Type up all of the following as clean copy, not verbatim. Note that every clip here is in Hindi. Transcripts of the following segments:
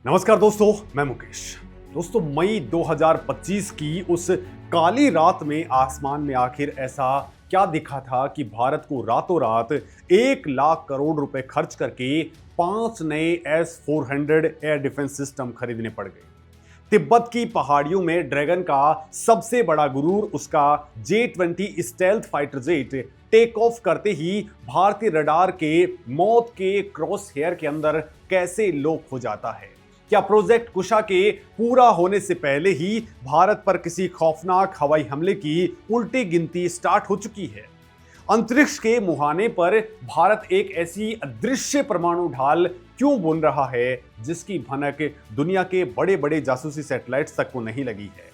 नमस्कार दोस्तों, मैं मुकेश। दोस्तों, मई 2025 की उस काली रात में आसमान में आखिर ऐसा क्या दिखा था कि भारत को रातों रात 1 लाख करोड़ रुपए खर्च करके 5 नए S-400 एयर डिफेंस सिस्टम खरीदने पड़ गए। तिब्बत की पहाड़ियों में ड्रैगन का सबसे बड़ा गुरूर उसका J-20 stealth fighter jet take off करते ही भारतीय रडार के मौत के क्रॉस हेयर के अंदर कैसे लॉक हो जाता है। क्या प्रोजेक्ट कुशा के पूरा होने से पहले ही भारत पर किसी खौफनाक हवाई हमले की उल्टी गिनती स्टार्ट हो चुकी है? अंतरिक्ष के मुहाने पर भारत एक ऐसी अदृश्य परमाणु ढाल क्यों बुन रहा है जिसकी भनक दुनिया के बड़े बड़े जासूसी सैटेलाइट्स तक को नहीं लगी है?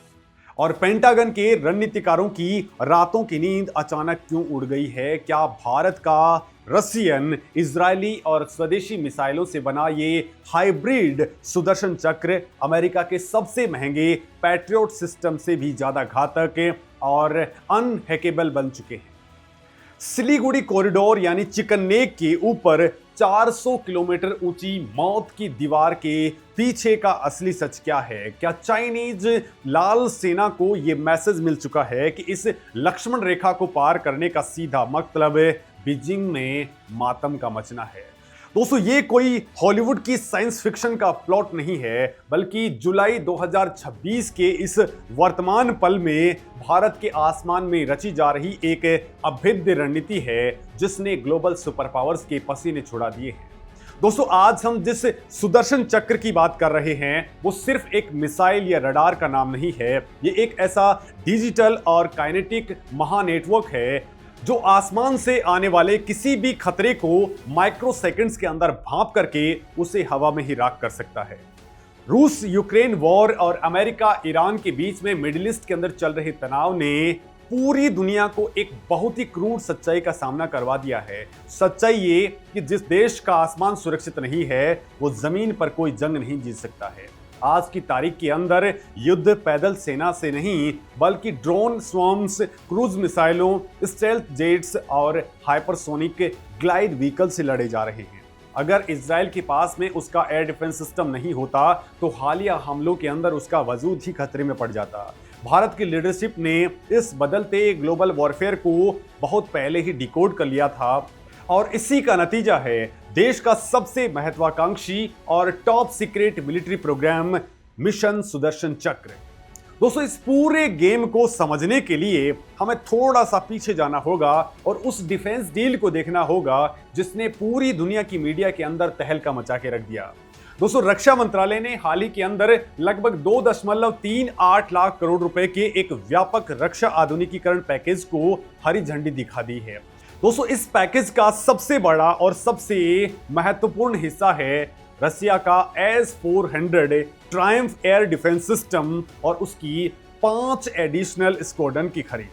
और पेंटागन के रणनीतिकारों की रातों की नींद अचानक क्यों उड़ गई है? क्या भारत का रसियन, इजरायली और स्वदेशी मिसाइलों से बना ये हाइब्रिड सुदर्शन चक्र अमेरिका के सबसे महंगे पैट्रियोट सिस्टम से भी ज्यादा घातक और अनहैकेबल बन चुके हैं? सिलीगुड़ी कॉरिडोर यानी चिकन नेक के ऊपर 400 किलोमीटर ऊंची मौत की दीवार के पीछे का असली सच क्या है? क्या चाइनीज लाल सेना को यह मैसेज मिल चुका है कि इस लक्ष्मण रेखा को पार करने का सीधा मतलब बीजिंग में मातम का मचना है? दोस्तों, ये कोई हॉलीवुड की साइंस फिक्शन का प्लॉट नहीं है, बल्कि जुलाई 2026 के इस वर्तमान पल में भारत के आसमान में रची जा रही एक अभेद्य रणनीति है जिसने ग्लोबल सुपर पावर्स के पसीने छुड़ा दिए हैं। दोस्तों, आज हम जिस सुदर्शन चक्र की बात कर रहे हैं वो सिर्फ एक मिसाइल या रडार का नाम नहीं है। ये एक ऐसा डिजिटल और काइनेटिक महानेटवर्क है जो आसमान से आने वाले किसी भी खतरे को माइक्रो सेकंड्स के अंदर भांप करके उसे हवा में ही राख कर सकता है। रूस यूक्रेन वॉर और अमेरिका ईरान के बीच में मिडिल ईस्ट के अंदर चल रहे तनाव ने पूरी दुनिया को एक बहुत ही क्रूर सच्चाई का सामना करवा दिया है। सच्चाई ये कि जिस देश का आसमान सुरक्षित नहीं है वो जमीन पर कोई जंग नहीं जीत सकता है। आज की तारीख के अंदर युद्ध पैदल सेना से नहीं बल्कि ड्रोन स्वॉर्म्स, क्रूज मिसाइलों, स्टेल्थ जेट्स और हाइपरसोनिक ग्लाइड व्हीकल से लड़े जा रहे हैं। अगर इजराइल के पास में उसका एयर डिफेंस सिस्टम नहीं होता तो हालिया हमलों के अंदर उसका वजूद ही खतरे में पड़ जाता। भारत की लीडरशिप ने इस बदलते ग्लोबल वॉरफेयर को बहुत पहले ही डिकोड कर लिया था और इसी का नतीजा है देश का सबसे महत्वाकांक्षी और top secret military program mission Sudarshan Chakra. दोस्तों, इस पूरे गेम को समझने के लिए हमें थोड़ा सा पीछे जाना होगा और उस डिफेंस डील को देखना होगा जिसने पूरी दुनिया की मीडिया के अंदर तहलका मचा के रख दिया। दोस्तों, रक्षा मंत्रालय ने हाल ही के अंदर लगभग 2.38 लाख करोड़ रुपए के एक व्यापक रक्षा आधुनिकीकरण पैकेज को हरी झंडी दिखा दी है। दोस्तों, इस पैकेज का सबसे बड़ा और सबसे महत्वपूर्ण हिस्सा है रसिया का S-400 Triumph air defence system और उसकी 5 एडिशनल स्क्वाड्रन की खरीद।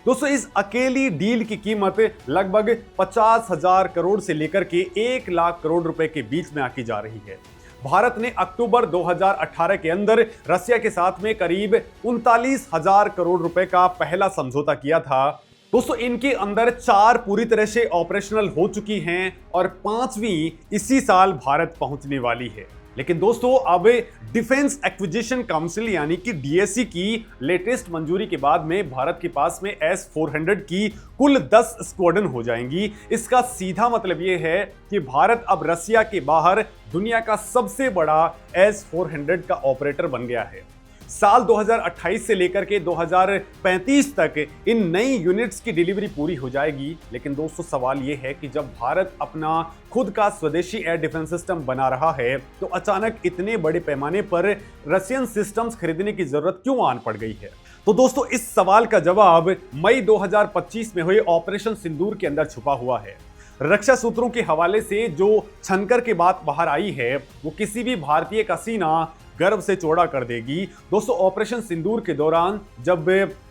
दोस्तों, इस अकेली डील की कीमत लगभग 50,000 करोड़ से लेकर के 1 लाख करोड़ रुपए के बीच में आकी जा रही है। भारत ने अक्टूबर 2018 के अंदर रसिया के साथ में करीब 39,000 करोड़ रुपए का पहला समझौता किया था। दोस्तों, इनके अंदर 4 पूरी तरह से ऑपरेशनल हो चुकी हैं और 5वीं इसी साल भारत पहुंचने वाली है। लेकिन दोस्तों, अब डिफेंस एक्विजिशन काउंसिल यानी कि DAC की लेटेस्ट मंजूरी के बाद में भारत के पास में S-400 की कुल 10 स्क्वाड्रन हो जाएंगी। इसका सीधा मतलब यह है कि भारत अब रसिया के बाहर दुनिया का सबसे बड़ा S-400 का ऑपरेटर बन गया है। साल 2028 से लेकर के 2035 तक इन नई यूनिट्स की डिलीवरी पूरी हो जाएगी। लेकिन दोस्तों, सवाल यह है कि जब भारत अपना खुद का स्वदेशी एयर डिफेंस सिस्टम बना रहा है तो अचानक इतने बड़े पैमाने पर रशियन सिस्टम्स खरीदने की जरूरत क्यों आन पड़ गई है? तो दोस्तों, इस सवाल का जवाब मई 2025 में हुए ऑपरेशन सिंदूर के अंदर छुपा हुआ है। रक्षा सूत्रों के हवाले से जो छनकर के बात बाहर आई है वो किसी भी भारतीय का सीना गर्व से चौड़ा कर देगी। दोस्तों, ऑपरेशन सिंदूर के दौरान जब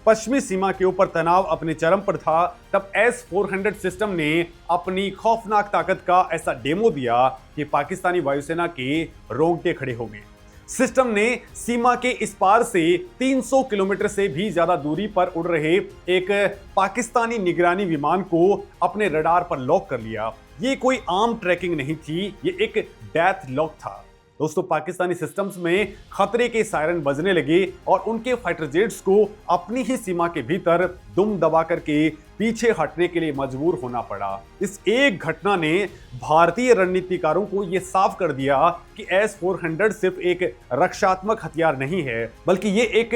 पश्चिमी सीमा के ऊपर तनाव अपने चरम पर था तब S-400 सिस्टम ने अपनी खौफनाक ताकत का ऐसा डेमो दिया कि पाकिस्तानी वायुसेना के रोंगटे खड़े हो गए। सिस्टम ने सीमा के इस पार से 300 किलोमीटर से भी ज्यादा दूरी पर उड़ रहे एक पाकिस्तानी निगरानी विमान को अपने रडार पर लॉक कर लिया। ये कोई आम ट्रैकिंग नहीं थी, ये एक डेथ लॉक था। दोस्तों पाकिस्तानी सिस्टम्स में खतरे के सायरन बजने लगे और उनके फाइटर जेट्स को अपनी ही सीमा के भीतर दुम दबा करके पीछे हटने के लिए मजबूर होना पड़ा। इस एक घटना ने भारतीय रणनीतिकारों को यह साफ कर दिया कि S-400 सिर्फ एक रक्षात्मक हथियार नहीं है, बल्कि ये एक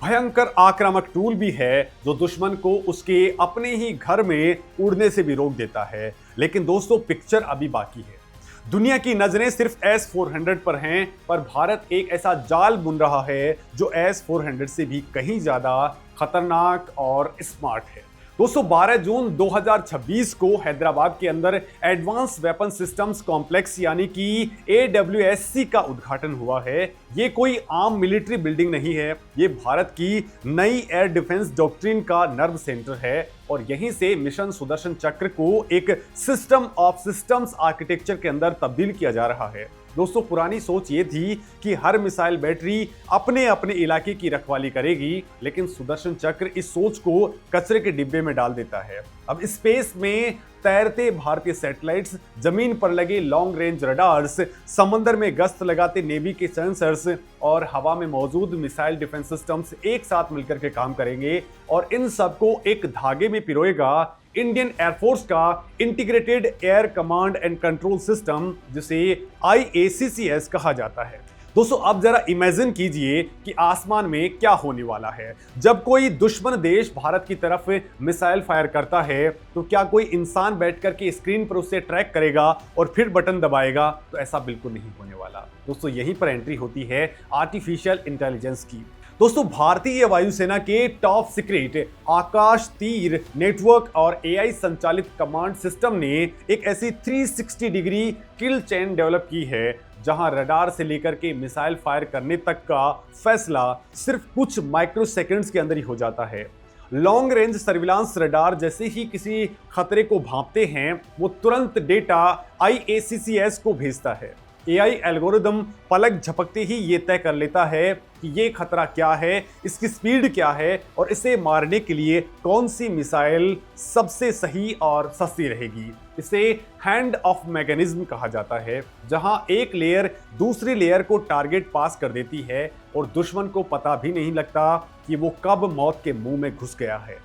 भयंकर आक्रामक टूल भी है जो दुश्मन को उसके अपने ही घर में उड़ने से भी रोक देता है। लेकिन दोस्तों पिक्चर अभी बाकी है। दुनिया की नजरें सिर्फ S-400 पर हैं, पर भारत एक ऐसा जाल बुन रहा है जो S-400 से भी कहीं ज्यादा खतरनाक और स्मार्ट है। दोस्तों 12 जून 2026 को हैदराबाद के अंदर एडवांस वेपन सिस्टम्स कॉम्प्लेक्स यानी कि AWSC का उद्घाटन हुआ है। ये कोई आम मिलिट्री बिल्डिंग नहीं है, ये भारत की नई एयर डिफेंस डॉक्ट्रिन का नर्व सेंटर है और यहीं से मिशन सुदर्शन चक्र को एक सिस्टम ऑफ सिस्टम्स आर्किटेक्चर के अंदर तब्दील किया जा रहा है। दोस्तों पुरानी सोच ये थी कि हर मिसाइल बैटरी अपने अपने इलाके की रखवाली करेगी, लेकिन सुदर्शन चक्र इस सोच को कचरे के डिब्बे में डाल देता है। अब स्पेस में तैरते भारतीय सैटेलाइट्स, जमीन पर लगे लॉन्ग रेंज रडार्स, समंदर में गश्त लगाते नेवी के सेंसर्स और हवा में मौजूद मिसाइल डिफेंस सिस्टम्स एक साथ मिलकर के काम करेंगे और इन सबको एक धागे में पिरोएगा इंडियन एयरफोर्स का integrated air command and control system, जिसे IACCS कहा जाता है। दोस्तों अब जरा इमेजिन कीजिए कि आसमान में क्या होने वाला है। जब कोई दुश्मन देश भारत की तरफ मिसाइल फायर करता है तो क्या कोई इंसान बैठ करके स्क्रीन पर उसे ट्रैक करेगा और फिर बटन दबाएगा? तो ऐसा बिल्कुल नहीं होने वाला। दोस्तों यहीं पर एंट्री होती है आर्टिफिशियल इंटेलिजेंस की। दोस्तों भारतीय वायुसेना के टॉप सीक्रेट आकाश तीर नेटवर्क और AI संचालित कमांड सिस्टम ने एक ऐसी 360 डिग्री किल चेन डेवलप की है जहां रडार से लेकर के मिसाइल फायर करने तक का फैसला सिर्फ कुछ माइक्रो सेकंड्स के अंदर ही हो जाता है। लॉन्ग रेंज सर्विलांस रडार जैसे ही किसी खतरे को भांपते हैं वो तुरंत डेटा IACCS को भेजता है। AI एल्गोरिदम पलक झपकते ही ये तय कर लेता है कि ये खतरा क्या है, इसकी स्पीड क्या है और इसे मारने के लिए कौन सी मिसाइल सबसे सही और सस्ती रहेगी। इसे हैंड ऑफ मैकेनिज्म कहा जाता है, जहां एक लेयर दूसरी लेयर को टारगेट पास कर देती है और दुश्मन को पता भी नहीं लगता कि वो कब मौत के मुंह में घुस गया है।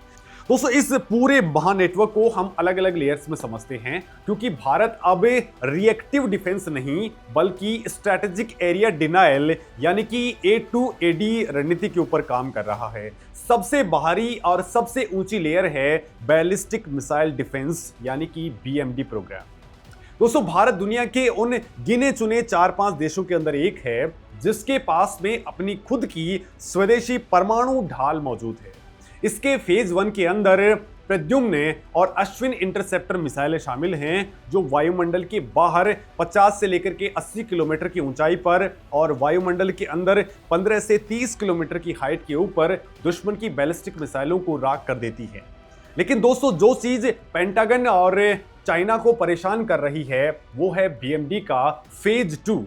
दोस्तों इस पूरे महानेटवर्क को हम अलग अलग लेयर्स में समझते हैं, क्योंकि भारत अब रिएक्टिव डिफेंस नहीं बल्कि स्ट्रैटेजिक एरिया डिनायल यानी कि A2AD रणनीति के ऊपर काम कर रहा है। सबसे बाहरी और सबसे ऊंची लेयर है बैलिस्टिक मिसाइल डिफेंस यानी कि BMD प्रोग्राम। दोस्तों भारत दुनिया के उन गिने चुने 4-5 देशों के अंदर एक है जिसके पास में अपनी खुद की स्वदेशी परमाणु ढाल मौजूद है। इसके फेज 1 के अंदर प्रद्युम्न और अश्विन इंटरसेप्टर मिसाइलें शामिल हैं, जो वायुमंडल के बाहर 50 से लेकर के 80 किलोमीटर की ऊंचाई पर और वायुमंडल के अंदर 15 से 30 किलोमीटर की हाइट के ऊपर दुश्मन की बैलिस्टिक मिसाइलों को राख कर देती है। लेकिन दोस्तों जो चीज पेंटागन और चाइना को परेशान कर रही है वो है BMD का फेज 2।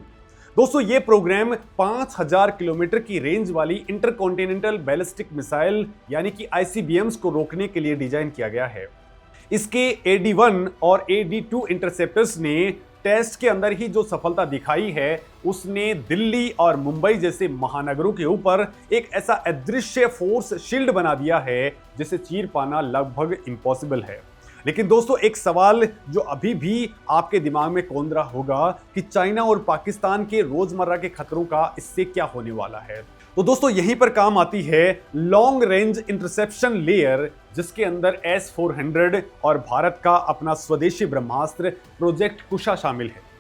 दोस्तों ये प्रोग्राम 5000 किलोमीटर की रेंज वाली इंटरकॉन्टिनेंटल बैलिस्टिक मिसाइल यानी कि ICBMs को रोकने के लिए डिजाइन किया गया है। इसके AD1 और AD2 इंटरसेप्टर्स ने टेस्ट के अंदर ही जो सफलता दिखाई है उसने दिल्ली और मुंबई जैसे महानगरों के ऊपर एक ऐसा अदृश्य फोर्स शील्ड बना दिया है जिसे चीर पाना लगभग इम्पॉसिबल है। लेकिन दोस्तों एक सवाल जो अभी भी आपके दिमाग में कौंध रहा होगा कि चाइना और पाकिस्तान के रोजमर्रा के खतरों का इससे क्या होने वाला है, तो दोस्तों यहीं पर काम आती है लॉन्ग रेंज इंटरसेप्शन लेयर, जिसके अंदर S-400 और भारत का अपना स्वदेशी ब्रह्मास्त्र प्रोजेक्ट कुशा शामिल है।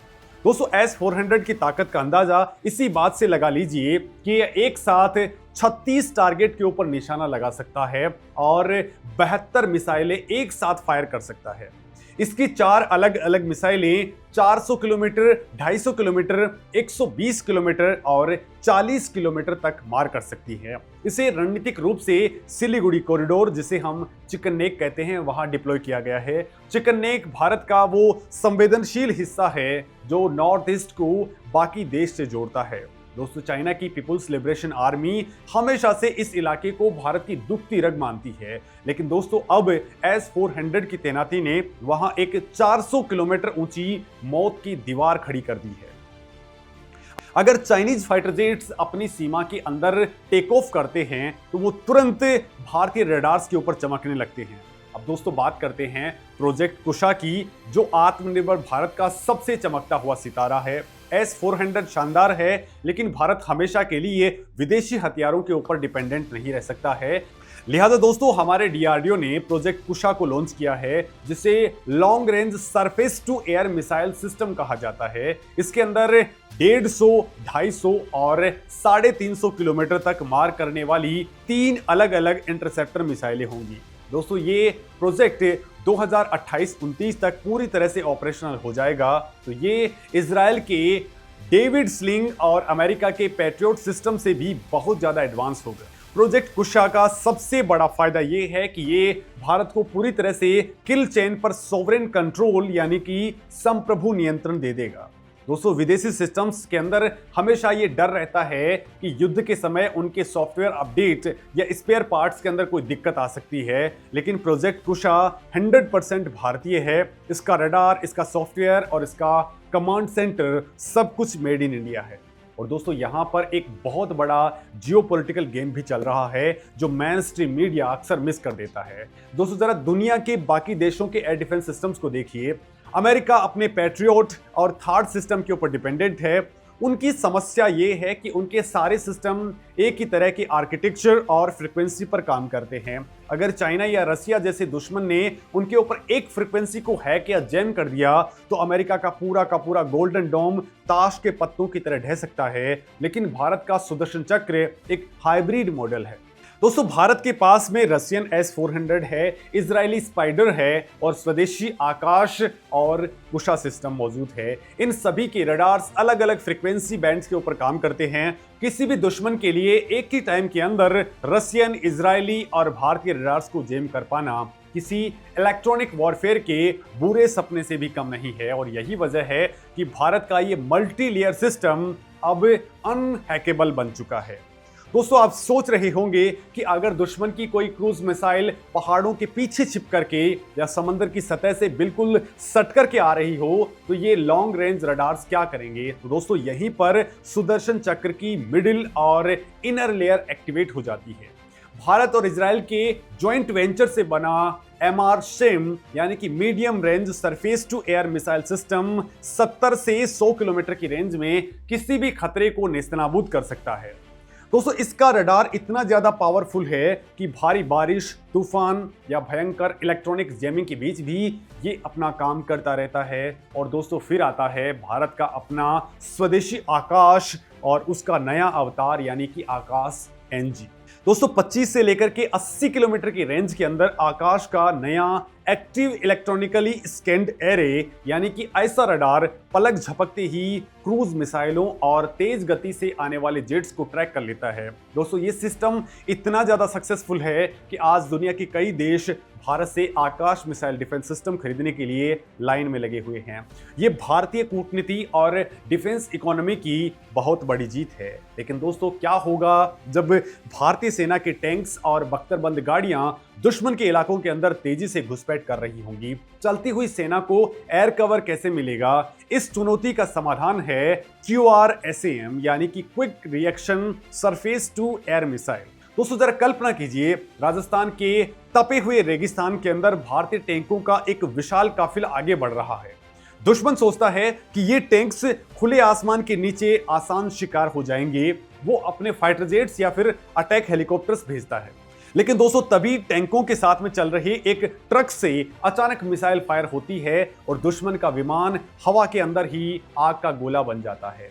दोस्तों S-400 की ताकत का अंदाजा इसी बात से लगा लीजिए कि यह एक साथ 36 टारगेट के ऊपर निशाना लगा सकता है और 72 मिसाइलें एक साथ फायर कर सकता है। इसकी 4 अलग अलग मिसाइलें 400 किलोमीटर, 250 किलोमीटर, 120 किलोमीटर और 40 किलोमीटर तक मार कर सकती है। इसे रणनीतिक रूप से सिलीगुड़ी कॉरिडोर, जिसे हम चिकन नेक कहते हैं, वहां डिप्लॉय किया गया है। चिकन नेक भारत का वो संवेदनशील हिस्सा है जो नॉर्थ ईस्ट को बाकी देश से जोड़ता है। दोस्तों चाइना की पीपुल्स लिबरेशन आर्मी हमेशा से इस इलाके को भारत की दुखती रग मानती है, लेकिन दोस्तों अब S-400 की तैनाती ने वहां एक 400 किलोमीटर ऊंची मौत की दीवार खड़ी कर दी है। अगर चाइनीज फाइटर जेट्स अपनी सीमा के अंदर टेक ऑफ करते हैं तो वो तुरंत भारतीय रडार्स के ऊपर चमकने लगते हैं। अब दोस्तों बात करते हैं प्रोजेक्ट कुशा की, जो आत्मनिर्भर भारत का सबसे चमकता हुआ सितारा है। S-400 शानदार है, लेकिन भारत हमेशा के लिए विदेशी हथियारों के ऊपर डिपेंडेंट नहीं रह सकता है। लिहाजा दोस्तों हमारे डीआरडीओ ने प्रोजेक्ट कुशा को लॉन्च किया है, जिसे long range surface to air missile system कहा जाता है। इसके अंदर 150, 250 और 350 किलोमीटर तक मार करने वाली 3 अलग अलग इंटरसेप्टर मिसाइलें होंगी। दोस्तों ये प्रोजेक्ट 2028-29 तक पूरी तरह से ऑपरेशनल हो जाएगा। तो ये इजराइल के डेविड स्लिंग और अमेरिका के पैट्रियट सिस्टम से भी बहुत ज्यादा एडवांस होगा। प्रोजेक्ट कुशा का सबसे बड़ा फायदा ये है कि ये भारत को पूरी तरह से किल चेन पर सोवरेन कंट्रोल यानी कि संप्रभु नियंत्रण दे देगा। दोस्तों विदेशी सिस्टम्स के अंदर हमेशा ये डर रहता है कि युद्ध के समय उनके सॉफ्टवेयर अपडेट या स्पेयर पार्ट्स के अंदर कोई दिक्कत आ सकती है, लेकिन प्रोजेक्ट कुशा 100% भारतीय है। इसका रडार, इसका सॉफ्टवेयर और इसका कमांड सेंटर सब कुछ मेड इन इंडिया है। और दोस्तों यहाँ पर एक बहुत बड़ा जियोपॉलिटिकल गेम भी चल रहा है, जो मेन स्ट्रीम मीडिया अक्सर मिस कर देता है। दोस्तों जरा दुनिया के बाकी देशों के एयर डिफेंस सिस्टम्स को देखिए। अमेरिका अपने पैट्रियट और थार्ड सिस्टम के ऊपर डिपेंडेंट है। उनकी समस्या ये है कि उनके सारे सिस्टम एक ही तरह की आर्किटेक्चर और फ्रीक्वेंसी पर काम करते हैं। अगर चाइना या रसिया जैसे दुश्मन ने उनके ऊपर एक फ्रीक्वेंसी को हैक या जैम कर दिया तो अमेरिका का पूरा गोल्डन डोम ताश के पत्तों की तरह ढह सकता है। लेकिन भारत का सुदर्शन चक्र एक हाइब्रिड मॉडल है। दोस्तों भारत के पास में रशियन S-400 है, इजरायली स्पाइडर है और स्वदेशी आकाश और कुशा सिस्टम मौजूद है। इन सभी के रडार्स अलग अलग फ्रीक्वेंसी बैंड्स के ऊपर काम करते हैं। किसी भी दुश्मन के लिए एक ही टाइम के अंदर रशियन, इजरायली और भारतीय रडार्स को जैम कर पाना किसी इलेक्ट्रॉनिक वॉरफेयर के बुरे सपने से भी कम नहीं है। और यही वजह है कि भारत का ये मल्टी लेयर सिस्टम अब अनहैकेबल बन चुका है। दोस्तों आप सोच रहे होंगे कि अगर दुश्मन की कोई क्रूज मिसाइल पहाड़ों के पीछे छिप करके या समंदर की सतह से बिल्कुल सट करके आ रही हो तो ये लॉन्ग रेंज रडार्स क्या करेंगे। तो दोस्तों यहीं पर सुदर्शन चक्र की मिडिल और इनर लेयर एक्टिवेट हो जाती है। भारत और इजराइल के ज्वाइंट वेंचर से बना MRSAM यानी कि medium range surface to air missile system 70 से 100 किलोमीटर की रेंज में किसी भी खतरे को नेस्तनाबूद कर सकता है। दोस्तों इसका रडार इतना ज्यादा पावरफुल है कि भारी बारिश, तूफान या भयंकर इलेक्ट्रॉनिक जैमिंग के बीच भी ये अपना काम करता रहता है। और दोस्तों फिर आता है भारत का अपना स्वदेशी आकाश और उसका नया अवतार यानी कि आकाश NG। दोस्तों 25 से लेकर के 80 किलोमीटर की रेंज के अंदर आकाश का नया एक्टिव इलेक्ट्रॉनिकली स्कैन्ड एरे यानी कि ऐसा रडार पलक झपकते ही क्रूज मिसाइलों और तेज गति से आने वाले जेट्स को ट्रैक कर लेता है। दोस्तों ये सिस्टम इतना ज्यादा सक्सेसफुल है कि आज दुनिया के कई देश भारत से आकाश मिसाइल डिफेंस सिस्टम खरीदने के लिए लाइन में लगे हुए हैं। ये भारतीय कूटनीति और डिफेंस इकोनॉमी की बहुत बड़ी जीत है। लेकिन दोस्तों क्या होगा जब भारतीय सेना के टैंक्स और बख्तरबंद गाड़ियां दुश्मन के इलाकों के अंदर तेजी से घुसपैठ कर रही होंगी। चलती हुई सेना को एयर कवर कैसे मिलेगा? इस चुनौती का समाधान है QRSAM यानी कि quick reaction surface to air missile. दोस्तों जरा कल्पना कीजिए, राजस्थान के तपे हुए रेगिस्तान के अंदर भारतीय टैंकों का एक विशाल काफिला आगे बढ़ रहा है। दुश्मन सोचता है कि ये टैंक्स खुले आसमान के नीचे आसान शिकार हो जाएंगे। वो अपने फाइटर जेट्स या फिर अटैक हेलीकॉप्टर्स भेजता है। लेकिन दोस्तों तभी टैंकों के साथ में चल रहे एक ट्रक से अचानक मिसाइल फायर होती है और दुश्मन का विमान हवा के अंदर ही आग का गोला बन जाता है।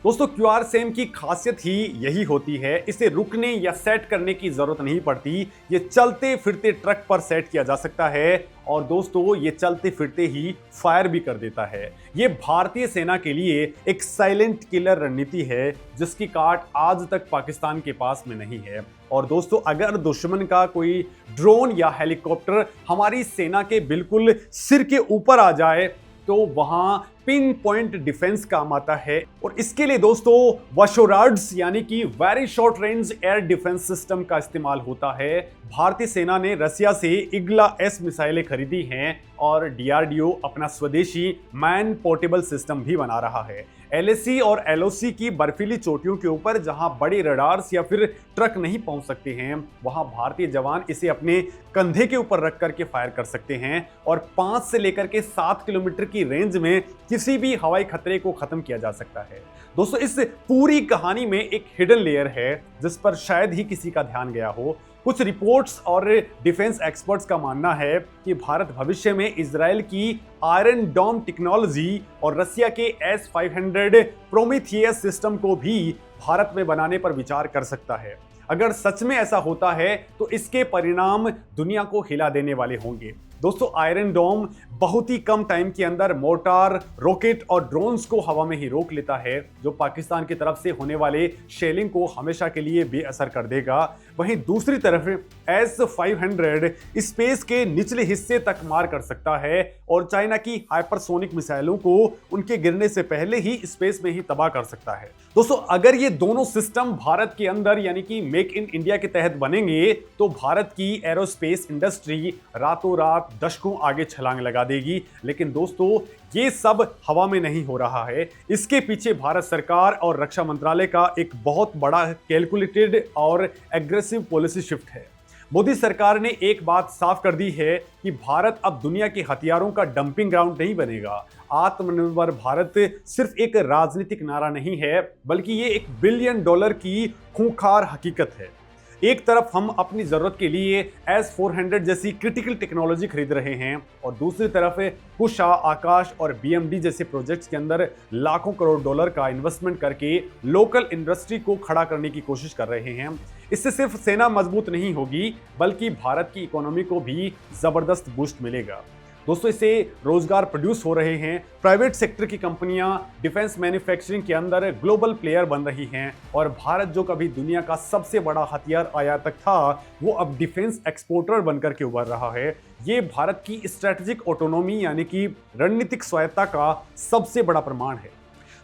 दोस्तों QRSAM की खासियत ही यही होती है, इसे रुकने या सेट करने की जरूरत नहीं पड़ती। ये चलते फिरते ट्रक पर सेट किया जा सकता है और दोस्तों ये चलते फिरते ही फायर भी कर देता है। ये भारतीय सेना के लिए एक साइलेंट किलर रणनीति है जिसकी काट आज तक पाकिस्तान के पास में नहीं है। और दोस्तों अगर दुश्मन का कोई ड्रोन या हेलीकॉप्टर हमारी सेना के बिल्कुल सिर के ऊपर आ जाए तो वहां पिन पॉइंट डिफेंस काम आता है। और इसके लिए दोस्तों वशोराड्स यानी कि very short range air defence system का इस्तेमाल होता है। भारतीय सेना ने रसिया से इग्ला S मिसाइलें खरीदी हैं और डीआरडीओ अपना स्वदेशी मैन पोर्टेबल सिस्टम भी बना रहा है। एलएसी और एलओसी की बर्फीली चोटियों के ऊपर जहां बड़े रडार्स या फिर ट्रक नहीं पहुंच सकते हैं, वहां भारतीय जवान इसे अपने कंधे के ऊपर रख करके फायर कर सकते हैं और 5 से लेकर के 7 किलोमीटर की रेंज में किसी भी हवाई खतरे को खत्म किया जा सकता है। दोस्तों, इस पूरी कहानी में एक हिडन लेयर है जिस पर शायद ही किसी का ध्यान गया हो। कुछ रिपोर्ट्स और डिफेंस एक्सपर्ट्स का मानना है कि भारत भविष्य में इजराइल की आयरन डोम टेक्नोलॉजी और रसिया के S-500 प्रोमीथियस सिस्टम को भी भारत में बनाने पर विचार कर सकता है। अगर सच में ऐसा होता है तो इसके परिणाम दुनिया को हिला देने वाले होंगे। दोस्तों, आयरन डोम बहुत ही कम टाइम के अंदर मोर्टार, रॉकेट और ड्रोन्स को हवा में ही रोक लेता है, जो पाकिस्तान की तरफ से होने वाले शेलिंग को हमेशा के लिए बेअसर कर देगा। वहीं दूसरी तरफ S-500 स्पेस के निचले हिस्से तक मार कर सकता है और चाइना की हाइपरसोनिक मिसाइलों को उनके गिरने से पहले ही स्पेस में ही तबाह कर सकता है। दोस्तों, अगर ये दोनों सिस्टम भारत के अंदर यानी कि मेक इन इंडिया के तहत बनेंगे तो भारत की एरोस्पेस इंडस्ट्री रातों रात दशकों आगे छलांग लगा देगी। लेकिन दोस्तों, ये सब हवा में नहीं हो रहा है। इसके पीछे भारत सरकार और रक्षा मंत्रालय का एक बहुत बड़ा कैलकुलेटेड और एग्रेसिव पॉलिसी शिफ्ट है। मोदी सरकार ने एक बात साफ कर दी है कि भारत अब दुनिया के हथियारों का डंपिंग ग्राउंड नहीं बनेगा। आत्मनिर्भर भारत सिर्फ एक राजनीतिक नारा नहीं है, बल्कि ये $1 बिलियन की खूंखार हकीकत है। एक तरफ हम अपनी जरूरत के लिए S-400 जैसी क्रिटिकल टेक्नोलॉजी खरीद रहे हैं और दूसरी तरफ कुशा, आकाश और BMD जैसे प्रोजेक्ट्स के अंदर लाखों करोड़ डॉलर का इन्वेस्टमेंट करके लोकल इंडस्ट्री को खड़ा करने की कोशिश कर रहे हैं। इससे सिर्फ सेना मजबूत नहीं होगी, बल्कि भारत की इकोनॉमी को भी जबरदस्त बूस्ट मिलेगा। दोस्तों, इससे रोजगार प्रोड्यूस हो रहे हैं, प्राइवेट सेक्टर की कंपनियां डिफेंस मैन्युफैक्चरिंग के अंदर ग्लोबल प्लेयर बन रही हैं और भारत जो कभी दुनिया का सबसे बड़ा हथियार आयातक था, वो अब डिफेंस एक्सपोर्टर बनकर के उभर रहा है। ये भारत की स्ट्रेटेजिक ऑटोनॉमी यानी कि रणनीतिक स्वायत्ता का सबसे बड़ा प्रमाण है।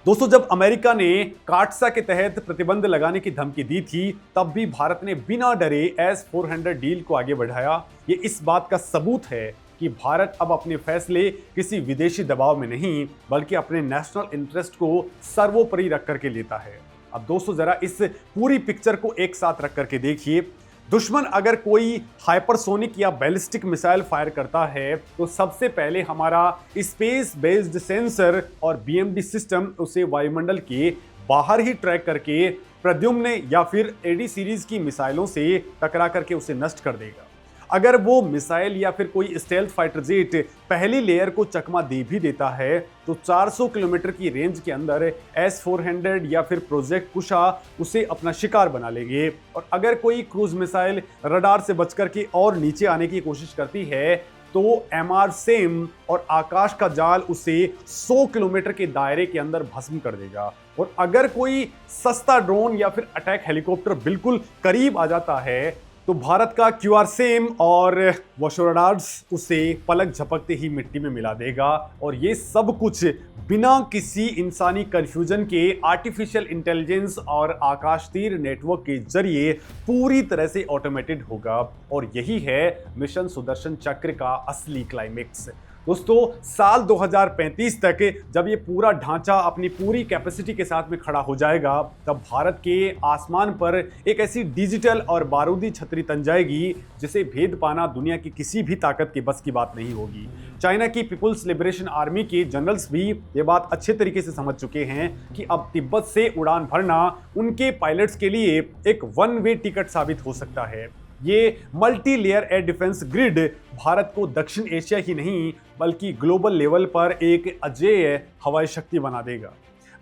दोस्तों, जब अमेरिका ने काटसा के तहत प्रतिबंध लगाने की धमकी दी थी, तब भी भारत ने बिना डरे S-400 डील को आगे बढ़ाया। ये इस बात का सबूत है कि भारत अब अपने फैसले किसी विदेशी दबाव में नहीं, बल्कि अपने नेशनल इंटरेस्ट को सर्वोपरि रख करके लेता है। अब दोस्तों, जरा इस पूरी पिक्चर को एक साथ रख करके देखिए। दुश्मन अगर कोई हाइपरसोनिक या बैलिस्टिक मिसाइल फायर करता है तो सबसे पहले हमारा स्पेस बेस्ड सेंसर और BMD सिस्टम उसे वायुमंडल के बाहर ही ट्रैक करके प्रद्युम्न या फिर AD सीरीज की मिसाइलों से टकरा करके उसे नष्ट कर देगा। अगर वो मिसाइल या फिर कोई स्टेल्थ फाइटर जेट पहली लेयर को चकमा दे भी देता है तो 400 किलोमीटर की रेंज के अंदर S-400 या फिर प्रोजेक्ट कुशा उसे अपना शिकार बना लेंगे। और अगर कोई क्रूज मिसाइल रडार से बचकर के और नीचे आने की कोशिश करती है तो MR-SAM और आकाश का जाल उसे 100 किलोमीटर के दायरे के अंदर भस्म कर देगा। और अगर कोई सस्ता ड्रोन या फिर अटैक हेलीकॉप्टर बिल्कुल करीब आ जाता है तो भारत का QR-SAM और वॉशोराडार्स उसे पलक झपकते ही मिट्टी में मिला देगा। और ये सब कुछ बिना किसी इंसानी कंफ्यूजन के आर्टिफिशियल इंटेलिजेंस और आकाश तीर नेटवर्क के जरिए पूरी तरह से ऑटोमेटेड होगा। और यही है मिशन सुदर्शन चक्र का असली क्लाइमेक्स। दोस्तों, साल 2035 तक जब ये पूरा ढांचा अपनी पूरी कैपेसिटी के साथ में खड़ा हो जाएगा, तब भारत के आसमान पर एक ऐसी डिजिटल और बारूदी छतरी तन जाएगी जिसे भेद पाना दुनिया की किसी भी ताकत के बस की बात नहीं होगी। चाइना की पीपुल्स लिबरेशन आर्मी के जनरल्स भी ये बात अच्छे तरीके से समझ चुके हैं कि अब तिब्बत से उड़ान भरना उनके पायलट्स के लिए एक वन वे टिकट साबित हो सकता है। ये multi layer air defence grid Bharat को दक्षिण एशिया ही नहीं बल्कि ग्लोबल लेवल पर एक अजेय हवाई शक्ति बना देगा।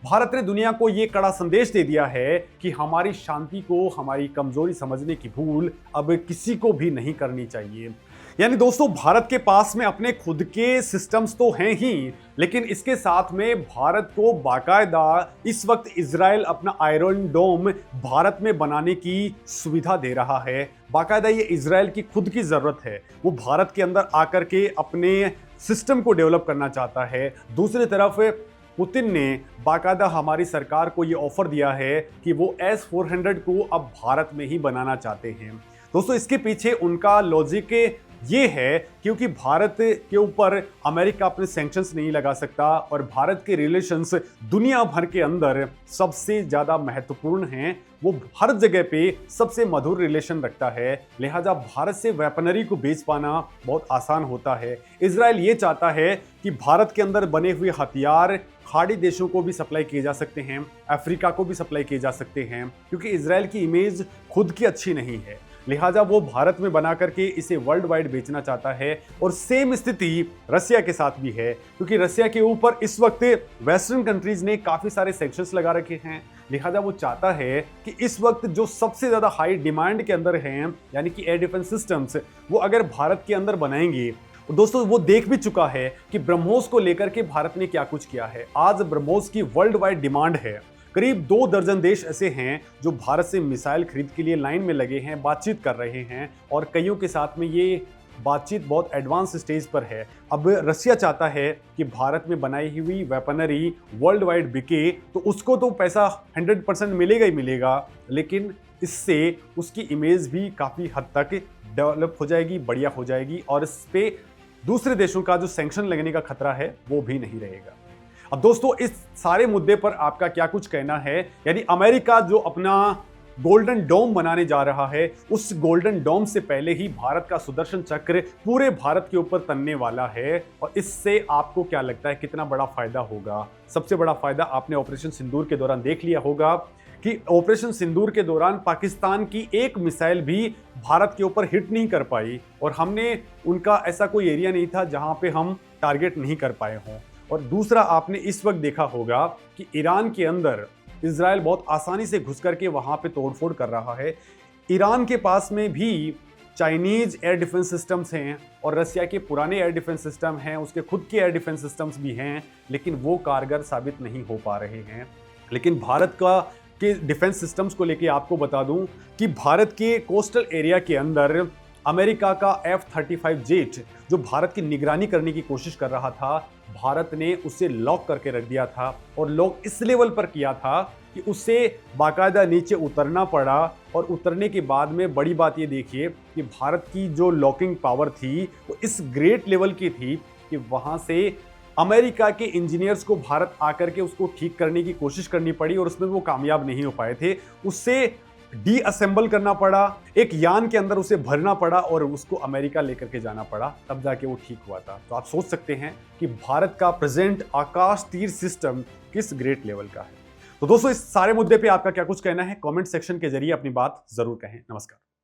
भारत ने दुनिया को ये कड़ा संदेश दे दिया है कि हमारी शांति को हमारी कमजोरी समझने की भूल अब किसी को भी नहीं करनी चाहिए। यानी दोस्तों, भारत के पास में अपने खुद के सिस्टम्स तो हैं ही, लेकिन इसके साथ में भारत को बाकायदा इस वक्त इजराइल अपना आयरन डोम भारत में बनाने की सुविधा दे रहा है। बाकायदा ये इजराइल की खुद की जरूरत है, वो भारत के अंदर आकर के अपने सिस्टम को डेवलप करना चाहता है। दूसरी तरफ पुतिन ने बाकायदा हमारी सरकार को ये ऑफर दिया है कि वो S-400 को अब भारत में ही बनाना चाहते हैं। दोस्तों, इसके पीछे उनका लॉजिक ये है क्योंकि भारत के ऊपर अमेरिका अपने सैंक्शंस नहीं लगा सकता और भारत के रिलेशंस दुनिया भर के अंदर सबसे ज़्यादा महत्वपूर्ण हैं। वो हर जगह पे सबसे मधुर रिलेशन रखता है, लिहाजा भारत से वेपनरी को बेच पाना बहुत आसान होता है। इजराइल ये चाहता है कि भारत के अंदर बने हुए हथियार खाड़ी देशों को भी सप्लाई किए जा सकते हैं, अफ्रीका को भी सप्लाई किए जा सकते हैं, क्योंकि इजराइल की इमेज खुद की अच्छी नहीं है। लिहाजा वो भारत में बना करके इसे वर्ल्ड वाइड बेचना चाहता है। और सेम स्थिति रसिया के साथ भी है, क्योंकि रसिया के ऊपर इस वक्त वेस्टर्न कंट्रीज ने काफी सारे सैंक्शंस लगा रखे हैं। लिहाजा वो चाहता है कि इस वक्त जो सबसे ज्यादा हाई डिमांड के अंदर हैं, यानी कि एयर डिफेंस सिस्टम्स, वो अगर भारत के अंदर बनाएंगे। दोस्तों वो देख भी चुका है कि ब्रह्मोस को लेकर के भारत ने क्या कुछ किया है। आज ब्रह्मोस की वर्ल्ड वाइड डिमांड है। करीब 2 दर्जन देश ऐसे हैं जो भारत से मिसाइल खरीद के लिए लाइन में लगे हैं, बातचीत कर रहे हैं, और कईयों के साथ में ये बातचीत बहुत एडवांस स्टेज पर है। अब रसिया चाहता है कि भारत में बनाई हुई वेपनरी वर्ल्ड वाइड बिके, तो उसको तो पैसा 100% मिलेगा ही मिलेगा, लेकिन इससे उसकी इमेज भी काफ़ी हद तक डेवलप हो जाएगी, बढ़िया हो जाएगी, और इस पे दूसरे देशों का जो सैंक्शन लगने का खतरा है वो भी नहीं रहेगा। अब दोस्तों इस सारे मुद्दे पर आपका क्या कुछ कहना है? यानी अमेरिका जो अपना गोल्डन डोम बनाने जा रहा है, उस गोल्डन डोम से पहले ही भारत का सुदर्शन चक्र पूरे भारत के ऊपर तनने वाला है, और इससे आपको क्या लगता है कितना बड़ा फायदा होगा? सबसे बड़ा फायदा आपने ऑपरेशन सिंदूर के दौरान देख लिया होगा कि ऑपरेशन सिंदूर के दौरान पाकिस्तान की एक मिसाइल भी भारत के ऊपर हिट नहीं कर पाई, और हमने उनका ऐसा कोई एरिया नहीं था जहां पे हम टारगेट नहीं कर पाए हों। और दूसरा, आपने इस वक्त देखा होगा कि ईरान के अंदर इजराइल बहुत आसानी से घुस करके वहां पे तोड़फोड़ कर रहा है। ईरान के पास में भी चाइनीज एयर डिफेंस सिस्टम्स हैं और रसिया के पुराने एयर डिफेंस सिस्टम हैं, उसके खुद के एयर डिफेंस सिस्टम्स भी हैं, लेकिन वो कारगर साबित नहीं हो पा रहे हैं। लेकिन भारत के डिफेंस सिस्टम्स को लेके आपको बता दूं कि भारत के कोस्टल एरिया के अंदर अमेरिका का F-35 जेट जो भारत की निगरानी करने की कोशिश कर रहा था, भारत ने उसे लॉक करके रख दिया था, और लॉक इस लेवल पर किया था कि उसे बाकायदा नीचे उतरना पड़ा। और उतरने के बाद में बड़ी बात ये देखिए कि भारत की जो लॉकिंग पावर थी वो इस ग्रेट लेवल की थी कि वहां से अमेरिका के इंजीनियर्स को भारत आकर के उसको ठीक करने की कोशिश करनी पड़ी, और उसमें वो कामयाब नहीं हो पाए थे। उससे डीअसेंबल करना पड़ा, एक यान के अंदर उसे भरना पड़ा और उसको अमेरिका लेकर के जाना पड़ा, तब जाके वो ठीक हुआ था। तो आप सोच सकते हैं कि भारत का प्रेजेंट आकाश तीर सिस्टम किस ग्रेट लेवल का है। तो दोस्तों इस सारे मुद्दे पे आपका क्या कुछ कहना है? कमेंट सेक्शन के जरिए अपनी बात जरूर कहें। नमस्कार।